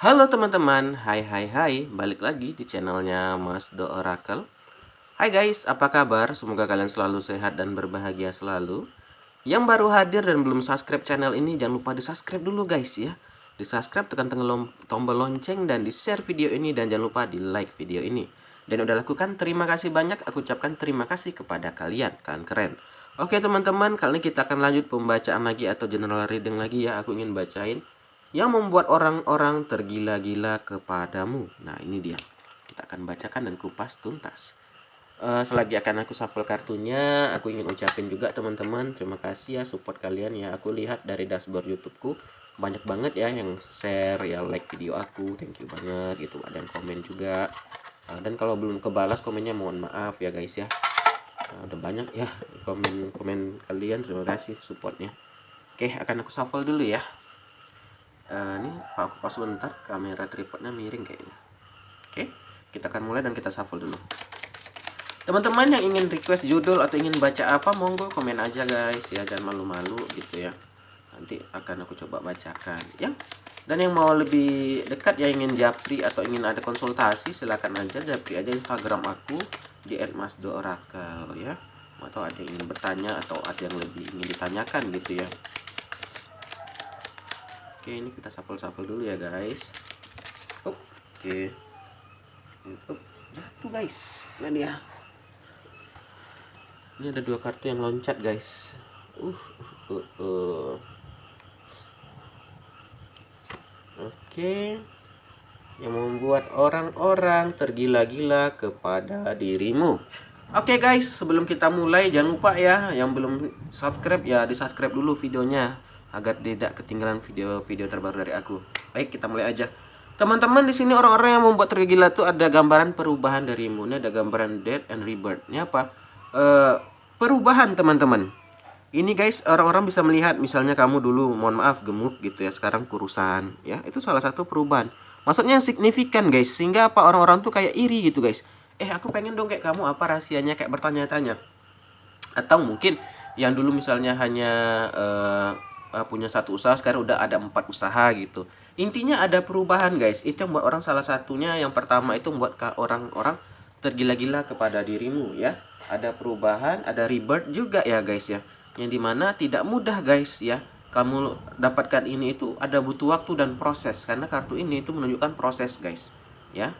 Halo teman-teman, hai, balik lagi di channelnya Mas Do Oracle. Hai guys, apa kabar? Semoga kalian selalu sehat dan berbahagia selalu. Yang baru hadir dan belum subscribe channel ini, jangan lupa di subscribe dulu guys ya. Di subscribe, tekan tombol lonceng dan di share video ini, dan jangan lupa di like video ini. Dan udah lakukan, terima kasih banyak. Aku ucapkan terima kasih kepada kalian, kalian keren. Oke teman-teman, kali ini kita akan lanjut pembacaan lagi atau general reading lagi ya. Aku ingin bacain yang membuat orang-orang tergila-gila kepadamu. Nah ini dia, kita akan bacakan dan kupas tuntas. Selagi akan aku shuffle kartunya, aku ingin ucapin juga teman-teman, terima kasih ya support kalian ya. Aku lihat dari dashboard YouTubeku banyak banget ya yang share ya, like video aku, thank you banget gitu. Ada yang komen juga. Dan kalau belum kebalas komennya mohon maaf ya guys ya. Udah banyak ya komen kalian, terima kasih supportnya. Oke, akan aku shuffle dulu ya. Ini aku pas bentar, kamera tripodnya miring kayaknya. Oke, kita akan mulai dan kita shuffle dulu. Teman-teman yang ingin request judul atau ingin baca apa, monggo komen aja guys ya, jangan malu-malu gitu ya. Nanti akan aku coba bacakan ya. Dan yang mau lebih dekat ya, ingin japri atau ingin ada konsultasi, silakan aja japri aja Instagram aku di @masdooracle ya. Atau ada yang ingin bertanya atau ada yang lebih ingin ditanyakan gitu ya. Oke, ini kita shuffle dulu ya guys. Oke. Jatuh guys. Nah dia. Ini ada dua kartu yang loncat guys. Oke. Yang membuat orang-orang tergila-gila kepada dirimu. Oke guys, sebelum kita mulai jangan lupa ya, yang belum subscribe ya di subscribe dulu videonya agar tidak ketinggalan video-video terbaru dari aku. Baik, kita mulai aja. Teman-teman, di sini orang-orang yang membuat tergila tuh ada gambaran perubahan darimu. Ini ada gambaran death and rebirth. Ini apa? Perubahan teman-teman. Ini guys, orang-orang bisa melihat misalnya kamu dulu mohon maaf gemuk gitu ya, sekarang kurusan ya. Itu salah satu perubahan. Maksudnya signifikan guys, sehingga apa, orang-orang tuh kayak iri gitu guys. Aku pengen dong kayak kamu, apa rahasianya, kayak bertanya-tanya. Atau mungkin yang dulu misalnya hanya punya satu usaha, sekarang udah ada 4 usaha gitu. Intinya ada perubahan guys. Itu yang buat orang, salah satunya yang pertama itu membuat orang-orang tergila-gila kepada dirimu ya. Ada perubahan, ada rebirth juga ya guys ya. Yang dimana tidak mudah guys ya. Kamu dapatkan ini itu ada butuh waktu dan proses, karena kartu ini itu menunjukkan proses guys ya.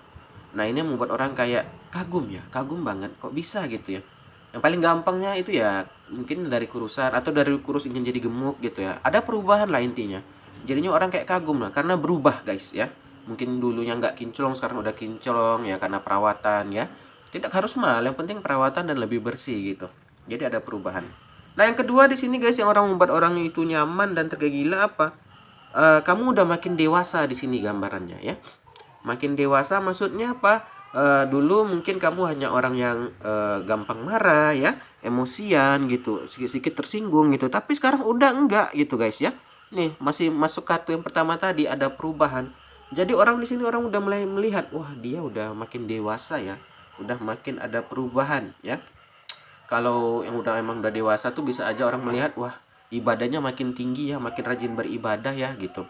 Nah ini membuat orang kayak kagum ya, kagum banget kok bisa gitu ya. Yang paling gampangnya itu ya mungkin dari kurusan atau dari kurus ingin jadi gemuk gitu ya. Ada perubahan lah intinya. Jadinya orang kayak kagum lah karena berubah guys ya. Mungkin dulunya nggak kinclong, sekarang udah kinclong ya karena perawatan ya. Tidak harus mahal, yang penting perawatan dan lebih bersih gitu. Jadi ada perubahan. Nah yang kedua di sini guys, yang orang membuat orang itu nyaman dan tergila apa? Kamu udah makin dewasa di sini gambarannya ya. Makin dewasa maksudnya apa? Dulu mungkin kamu hanya orang yang gampang marah ya, emosian gitu, sedikit-sedikit tersinggung gitu. Tapi sekarang udah enggak gitu guys ya. Nih masih masuk kartu yang pertama tadi, ada perubahan. Jadi orang di sini orang udah mulai melihat, wah dia udah makin dewasa ya, udah makin ada perubahan ya. Kalau yang emang udah dewasa tuh bisa aja orang melihat, wah ibadahnya makin tinggi ya, makin rajin beribadah ya gitu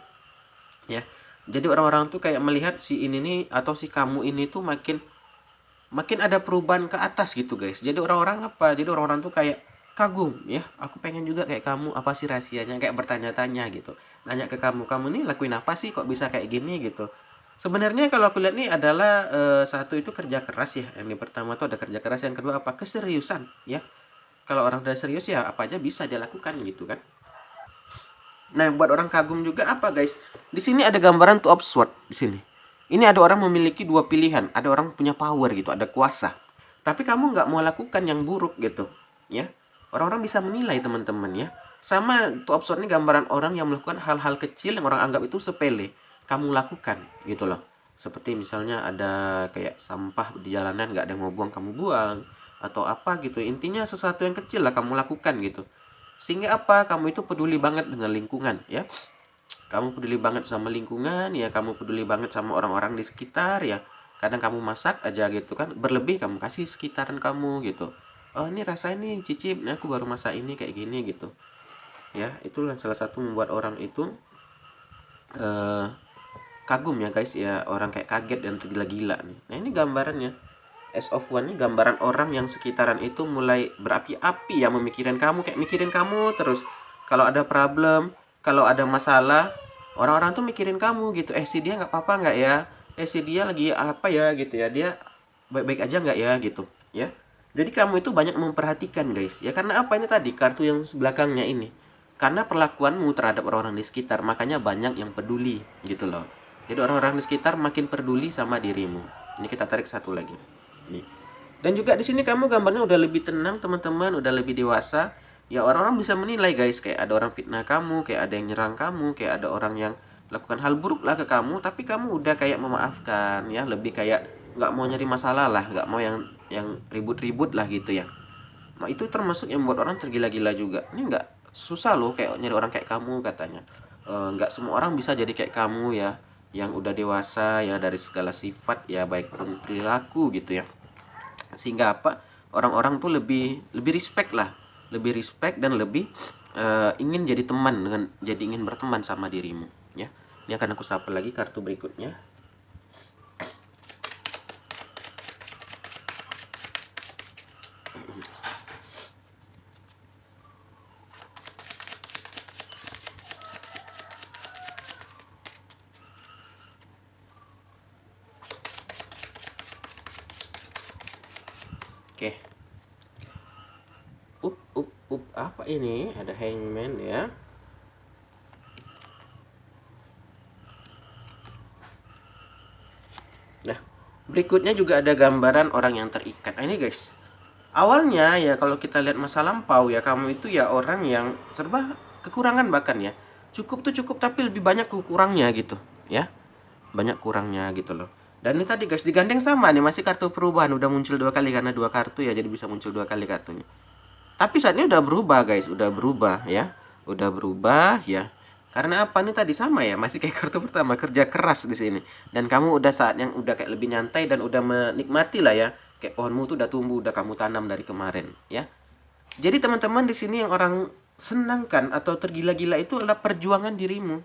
ya. Jadi orang-orang tuh kayak melihat si ini nih atau si kamu ini tuh makin makin ada perubahan ke atas gitu guys. Jadi orang-orang apa? Jadi orang-orang tuh kayak kagum ya. Aku pengen juga kayak kamu, apa sih rahasianya? Kayak bertanya-tanya gitu. Nanya ke kamu, kamu nih lakuin apa sih kok bisa kayak gini gitu. Sebenarnya kalau aku lihat nih adalah satu itu kerja keras ya. Yang pertama tuh ada kerja keras, yang kedua apa? Keseriusan ya. Kalau orang udah serius ya apa aja bisa dia lakukan gitu kan. Nah, yang buat orang kagum juga apa, guys? Di sini ada gambaran Two of Swords di sini. Ini ada orang memiliki dua pilihan, ada orang punya power gitu, ada kuasa. Tapi kamu nggak mau lakukan yang buruk gitu, ya. Orang-orang bisa menilai teman-teman ya. Sama Two of Swords ini gambaran orang yang melakukan hal-hal kecil yang orang anggap itu sepele, kamu lakukan gitu loh. Seperti misalnya ada kayak sampah di jalanan nggak ada yang mau buang, kamu buang atau apa gitu. Intinya sesuatu yang kecil lah kamu lakukan gitu. Sehingga apa? Kamu itu peduli banget dengan lingkungan ya. Kamu peduli banget sama lingkungan ya, kamu peduli banget sama orang-orang di sekitar ya. Kadang kamu masak aja gitu kan, berlebih kamu kasih sekitaran kamu gitu. Oh ini rasain nih cicip, nih aku baru masak ini kayak gini gitu. Ya, itulah salah satu membuat orang itu kagum ya guys ya, orang kayak kaget dan tergila-gila nih. Nah ini gambarannya, Ace of One ini gambaran orang yang sekitaran itu mulai berapi-api ya, memikirin kamu, kayak mikirin kamu terus. Kalau ada problem, kalau ada masalah, orang-orang tuh mikirin kamu gitu. Si dia nggak apa-apa nggak ya, si dia lagi apa ya gitu ya, dia baik-baik aja nggak ya gitu ya. Jadi kamu itu banyak memperhatikan guys ya, karena apa, ini tadi kartu yang sebelakangnya ini, karena perlakuanmu terhadap orang-orang di sekitar, makanya banyak yang peduli gitu loh. Jadi orang-orang di sekitar makin peduli sama dirimu. Ini kita tarik satu lagi nih. Dan juga di sini kamu gambarnya udah lebih tenang teman-teman, udah lebih dewasa ya. Orang-orang bisa menilai guys, kayak ada orang fitnah kamu, kayak ada yang nyerang kamu, kayak ada orang yang lakukan hal buruk lah ke kamu, tapi kamu udah kayak memaafkan ya, lebih kayak nggak mau nyari masalah lah, nggak mau yang ribut-ribut lah gitu ya. Nah itu termasuk yang membuat orang tergila-gila juga. Ini nggak susah loh kayak nyari orang kayak kamu katanya. Nggak semua orang bisa jadi kayak kamu ya, yang udah dewasa ya dari segala sifat ya, baik pun perilaku gitu ya. Sehingga apa, orang-orang tuh lebih respect lah, lebih respect dan lebih ingin jadi teman dengan, jadi ingin berteman sama dirimu ya. Ini akan aku sapa lagi kartu berikutnya. Oke. Apa ini? Ada hangman ya. Nah, berikutnya juga ada gambaran orang yang terikat. Nah, ini guys. Awalnya ya kalau kita lihat masa lampau ya, kamu itu ya orang yang serba kekurangan bahkan ya. Cukup tuh cukup tapi lebih banyak kurangnya gitu, ya. Banyak kurangnya gitu loh. Dan ini tadi guys digandeng sama nih, masih kartu perubahan, udah muncul 2 kali karena 2 kartu ya, jadi bisa muncul 2 kali kartunya. Tapi saat ini udah berubah guys, udah berubah ya. Udah berubah ya. Karena apa, nih tadi sama ya, masih kayak kartu pertama, kerja keras di sini. Dan kamu udah saat yang udah kayak lebih nyantai dan udah menikmati lah ya. Kayak pohonmu tuh udah tumbuh, udah kamu tanam dari kemarin ya. Jadi teman-teman di sini yang orang senangkan atau tergila-gila itu adalah perjuangan dirimu.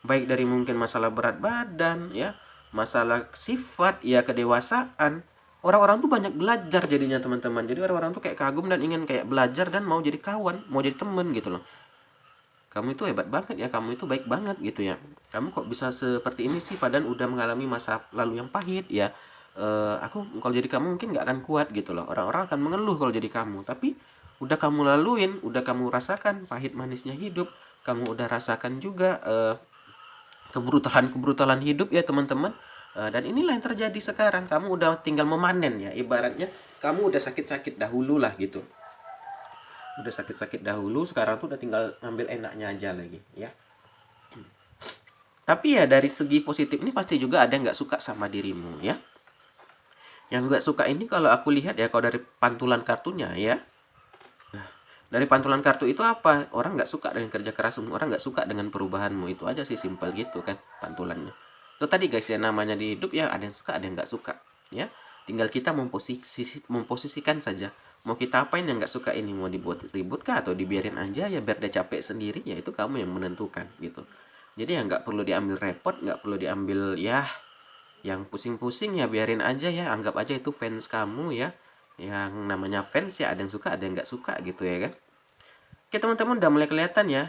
Baik dari mungkin masalah berat badan ya, masalah sifat ya, kedewasaan. Orang-orang tuh banyak belajar jadinya teman-teman. Jadi orang-orang tuh kayak kagum dan ingin kayak belajar dan mau jadi kawan, mau jadi teman gitu loh. Kamu itu hebat banget ya, kamu itu baik banget gitu ya. Kamu kok bisa seperti ini sih, padahal udah mengalami masa lalu yang pahit ya. Aku kalau jadi kamu mungkin nggak akan kuat gitu loh. Orang-orang akan mengeluh kalau jadi kamu. Tapi udah kamu laluin, udah kamu rasakan pahit manisnya hidup. Kamu udah rasakan juga kebrutalan hidup ya teman-teman. Dan inilah yang terjadi sekarang. Kamu udah tinggal memanen ya. Ibaratnya kamu udah sakit-sakit dahulu lah gitu. Udah sakit-sakit dahulu, sekarang tuh udah tinggal ngambil enaknya aja lagi ya. Tapi ya dari segi positif ini pasti juga ada yang nggak suka sama dirimu ya. Yang nggak suka ini kalau aku lihat ya, kalau dari pantulan kartunya ya. Nah, dari pantulan kartu itu apa? Orang nggak suka dengan kerja kerasmu, orang nggak suka dengan perubahanmu. Itu aja sih, simpel gitu kan pantulannya. Itu tadi guys ya, namanya di hidup ya, ada yang suka, ada yang nggak suka ya. Tinggal kita memposisikan saja. Mau kita apain yang nggak suka ini, mau dibuat ribut kah atau dibiarin aja ya biar dia capek sendiri ya, itu kamu yang menentukan gitu. Jadi ya nggak perlu diambil repot, nggak perlu diambil ya yang pusing-pusing ya, biarin aja ya, anggap aja itu fans kamu ya. Yang namanya fans ya, ada yang suka ada yang nggak suka gitu ya kan. Oke teman-teman, udah mulai kelihatan ya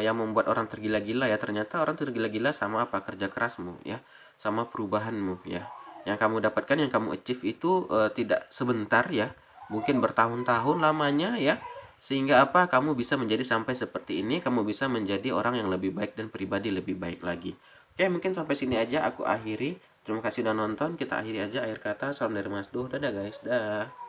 yang membuat orang tergila-gila ya. Ternyata orang tergila-gila sama apa, kerja kerasmu ya, sama perubahanmu ya. Yang kamu dapatkan, yang kamu achieve itu tidak sebentar ya, mungkin bertahun-tahun lamanya ya. Sehingga apa, kamu bisa menjadi sampai seperti ini, kamu bisa menjadi orang yang lebih baik dan pribadi lebih baik lagi. Oke, mungkin sampai sini aja aku akhiri. Terima kasih udah nonton. Kita akhiri aja akhir kata. Salam dari Mas Duh. Dadah guys. Dah.